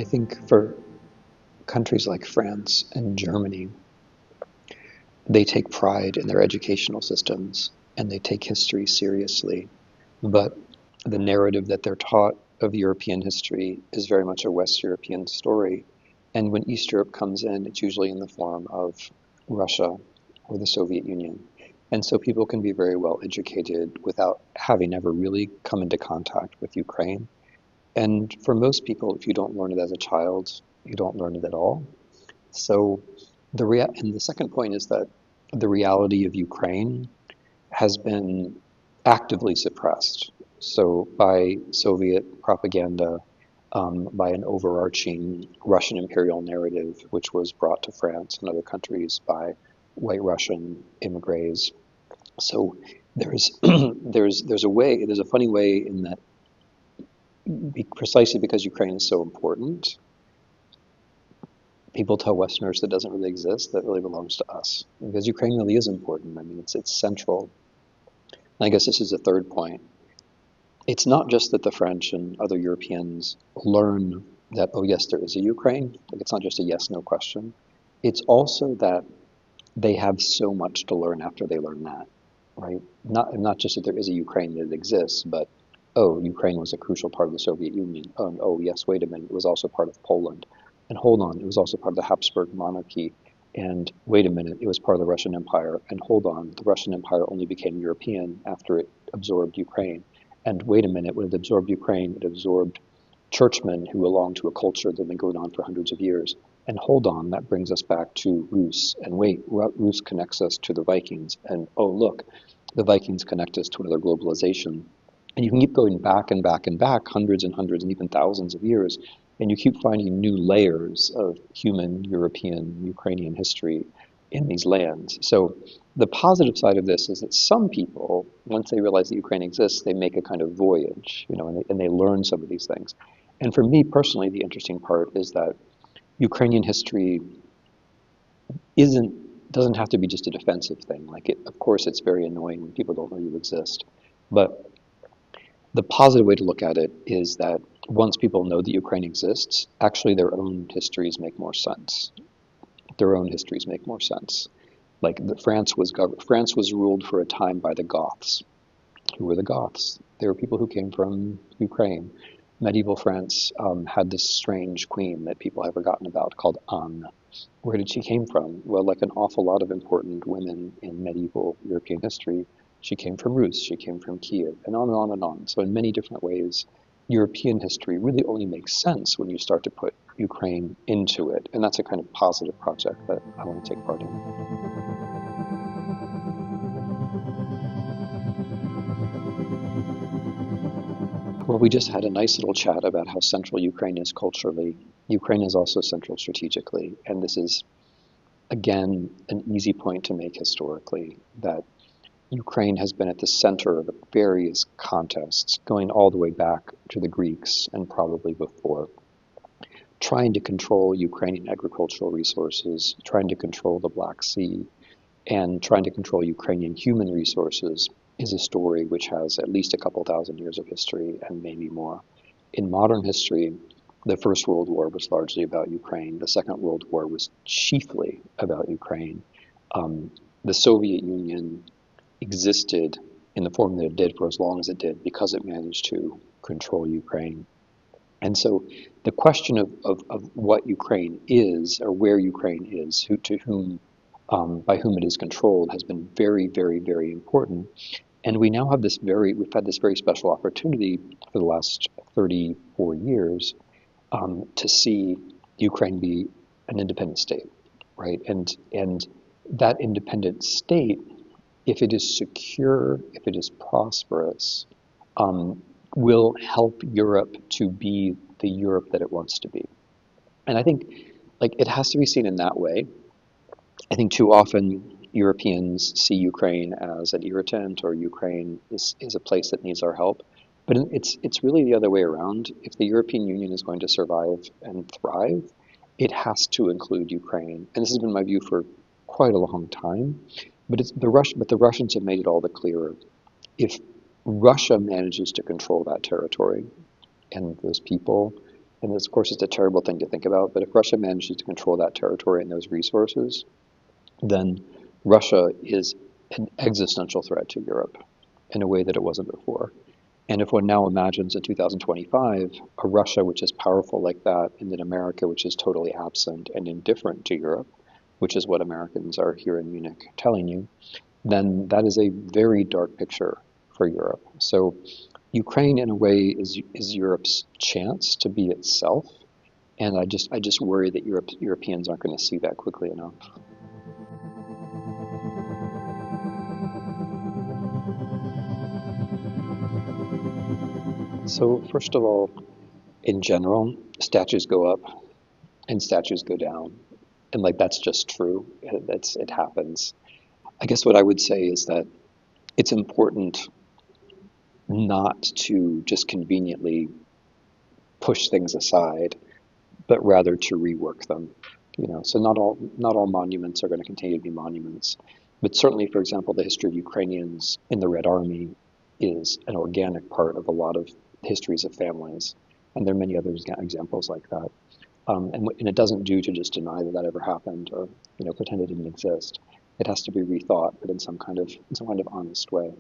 I think for countries like France and Germany, they take pride in their educational systems and they take history seriously. But the narrative that they're taught of European history is very much a West European story. And when East Europe comes in, it's usually in the form of Russia or the Soviet Union. And so people can be very well educated without having ever really come into contact with Ukraine. And for most people, if you don't learn it as a child, you don't learn it at all. So and the second point is that the reality of Ukraine has been actively suppressed. So by Soviet propaganda, by an overarching Russian imperial narrative, which was brought to France and other countries by white Russian immigrants. So there's there's a funny way in that precisely because Ukraine is so important, people tell Westerners that doesn't really exist, that really belongs to us. Because Ukraine really is important. I mean, it's central. And I guess this is a third point. It's not just that the French and other Europeans learn that, oh, yes, there is a Ukraine. Like, it's not just a yes-no question. It's also that they have so much to learn after they learn that, right? Not just that there is a Ukraine that exists, but, oh, Ukraine was a crucial part of the Soviet Union. Oh, yes, wait a minute, it was also part of Poland. And hold on, it was also part of the Habsburg monarchy. And wait a minute, it was part of the Russian Empire. And hold on, the Russian Empire only became European after it absorbed Ukraine. And wait a minute, when it absorbed Ukraine, it absorbed churchmen who belonged to a culture that had been going on for hundreds of years. And hold on, that brings us back to Rus. And wait, Rus connects us to the Vikings. And oh, look, the Vikings connect us to another globalization. And you can keep going back and back and back, hundreds and hundreds and even thousands of years, and you keep finding new layers of human, European, Ukrainian history in these lands. So the positive side of this is that some people, once they realize that Ukraine exists, they make a kind of voyage, and they learn some of these things. And for me personally, the interesting part is that Ukrainian history doesn't have to be just a defensive thing. Of course, it's very annoying when people don't know you exist, but the positive way to look at it is that once people know that Ukraine exists, actually their own histories make more sense. Their own histories make more sense. France was ruled for a time by the Goths. Who were the Goths? They were people who came from Ukraine. Medieval France had this strange queen that people have forgotten about called Anne. Where did she came from? Well, like an awful lot of important women in medieval European history, she came from Rus, she came from Kiev, and on and on and on. So in many different ways, European history really only makes sense when you start to put Ukraine into it. And that's a kind of positive project that I want to take part in. Well, we just had a nice little chat about how central Ukraine is culturally. Ukraine is also central strategically. And this is, again, an easy point to make historically, that Ukraine has been at the center of various contests, going all the way back to the Greeks and probably before, trying to control Ukrainian agricultural resources, trying to control the Black Sea, and trying to control Ukrainian human resources is a story which has at least a couple thousand years of history and maybe more. In modern history, the First World War was largely about Ukraine. The Second World War was chiefly about Ukraine. The Soviet Union existed in the form that it did for as long as it did because it managed to control Ukraine. And so the question of what Ukraine is, or where Ukraine is, by whom it is controlled, has been very, very, very important. And we now have we've had this very special opportunity for the last 34 years to see Ukraine be an independent state, right? And that independent state, if it is secure, if it is prosperous, will help Europe to be the Europe that it wants to be. And I think it has to be seen in that way. I think too often Europeans see Ukraine as an irritant, or Ukraine is a place that needs our help. But it's really the other way around. If the European Union is going to survive and thrive, it has to include Ukraine. And this has been my view for quite a long time. But the Russians have made it all the clearer. If Russia manages to control that territory and those people, And this, of course, is a terrible thing to think about, but if Russia manages to control that territory and those resources, then Russia is an existential threat to Europe in a way that it wasn't before. And if one now imagines in 2025 a Russia which is powerful like that, and an America which is totally absent and indifferent to Europe, which is what Americans are here in Munich telling you, then that is a very dark picture for Europe. So Ukraine, in a way, is Europe's chance to be itself, and I just worry that Europeans aren't going to see that quickly enough. So first of all, in general, statues go up and statues go down, and like that's just true. It happens. I guess what I would say is that it's important not to just conveniently push things aside, but rather to rework them. So not all monuments are going to continue to be monuments, but certainly, for example, the history of Ukrainians in the Red Army is an organic part of a lot of histories of families, and there are many other examples like that. And it doesn't do to just deny that ever happened or pretend it didn't exist. It has to be rethought, but in some kind of honest way.